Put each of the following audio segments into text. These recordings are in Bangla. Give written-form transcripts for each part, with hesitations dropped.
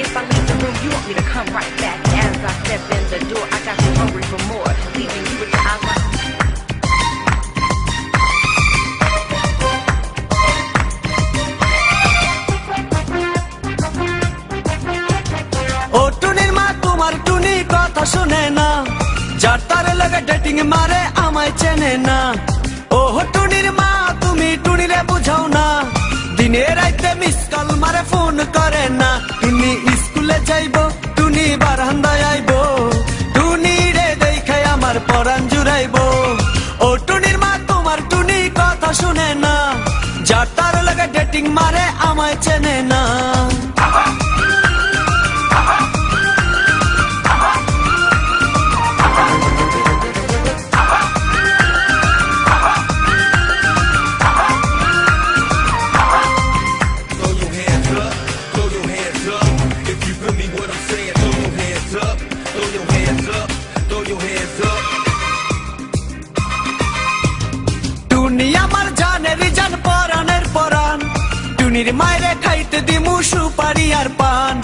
If I leave the room, you want me to come right back. As I step in the door, I got you hungry for more, leaving you with your eyes like. ও টুনির মা তোমার টুনি কথা শুনে না, যার তারে লাগে ডেটিং মারে আমায় চেনে না। ও টুনির মা তুমি টুনিরে বুঝাও না, দিনে রাইতে মিস কল মারে ফোন করে না। টুনি স্কুলে যাইবো, টুনি বারান্দায় আইবো, টুনি রে দেখে আমার পরাণ জুড়াইবো। ও টুনির মা তোমার টুনি কথা শুনে না, যার তারে লাগে ডেটিং মারে আমায় চেনে না। টুনি আমার জানের জান পরানের পরান, টুনির মায়েরে খাইতে দিমু সুপারি আর পান।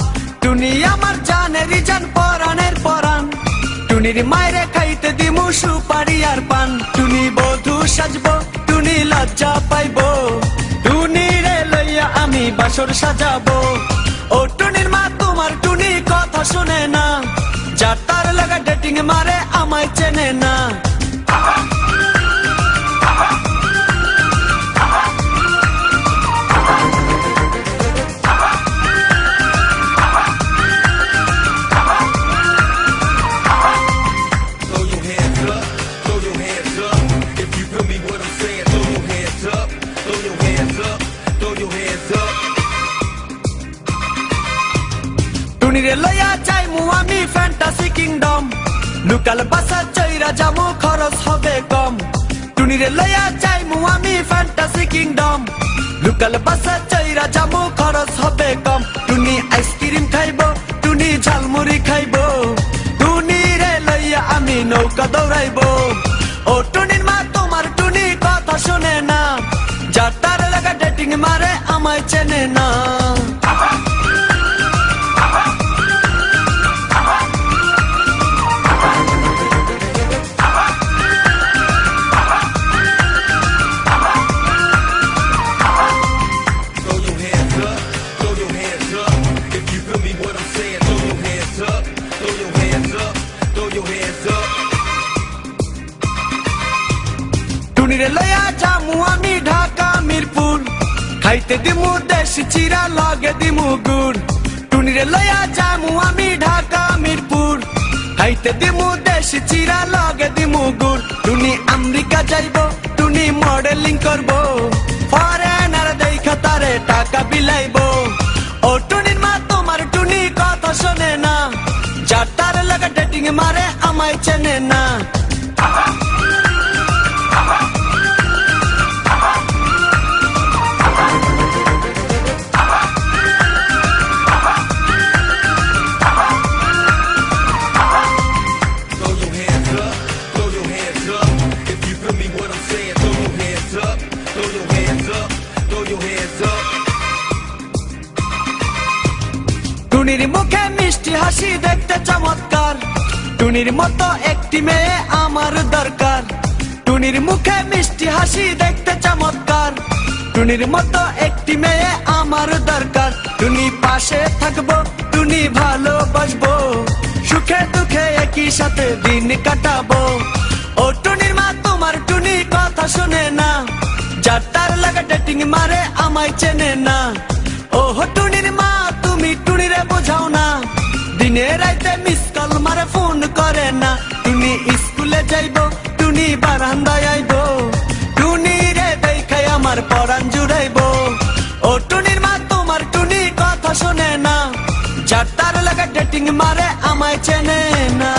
টুনি আমার জানের জান পরানের পরান, টুনির মায়েরে খাইতে দিমু সুপারি আর পান। টুনি বধূ সাজবো, টুনি লজ্জা পাইবো, টুনি রে লইয়া আমি বাসর সাজাবো। ও টুনির মা তোমার টুনি কথা শুনে না, যার তার লাগা ডেটিং মারে আমায় চেনে না। টুনিরে লইয়া যাইমু আমি ফ্যান্টাসি কিংডম, লোকাল বাসা চইরা যামু খরচ হবে কম। টুনিরে লইয়া যাইমু আমি ফ্যান্টাসি কিংডম, লোকাল বাসা চইরা যামু খরচ হবে কম। টুনি আইসক্রিম খাইবো, টুনি ঝালমুড়ি খাইবো, টুনি রে লইয়া আমি নৌকা দৌড়াইবো। ও টুনির মা তোমার টুনি কথা শুনে না, যার তার লাগা ডেটিং মারে আমায় চেনে না। টুনিরে লইয়া যামু আমি ঢাকা মিরপুর, খাইতে দিমু দেশি চিরা লগে দিমু গুড়। টুনিরে লইয়া যামু আমি ঢাকা মিরপুর, খাইতে দিমু দেশি চিরা লগে দিমু গুড়। টুনি আমেরিকা যাইবো, টুনি মডেলিং করবো, ফরেনার দেখা তারে টাকা বিলাইবো। ও টুনির মা তোমার টুনি কথা শোনে না, যার তার লাগা ডেটিং মারে আমায় চেনে না। টুনির মুখে মিষ্টি হাসি দেখতে চমৎকার, টুনির মতো একটি মেয়ে আমার দরকার। টুনির মুখে মিষ্টি হাসি দেখতে চমৎকার, টুনির মতো একটি মেয়ে আমার দরকার। টুনি পাশে থাকবো, টুনি ভালোবাসবো, সুখে দুঃখে একই সাথে দিন কাটাবো। ও টুনির মা তোমার টুনি কথা শুনে না, যার তার লাগা ডেটিং মারে আমায় চেনে না। ও টুনির মা তুমি টুনিরে বোঝাও না, দিনে রাইতে মিস কল মারে ফোন করে না। টুনি স্কুলে যাইবো, টুনি বারান্দায় আইবো, টুনি রে দেখে আমার পরাণ জুড়াইবো। ও টুনির মা তোমার টুনি কথা শোনে না, যার তার লাগা ডেটিং মারে আমায় চেনে না।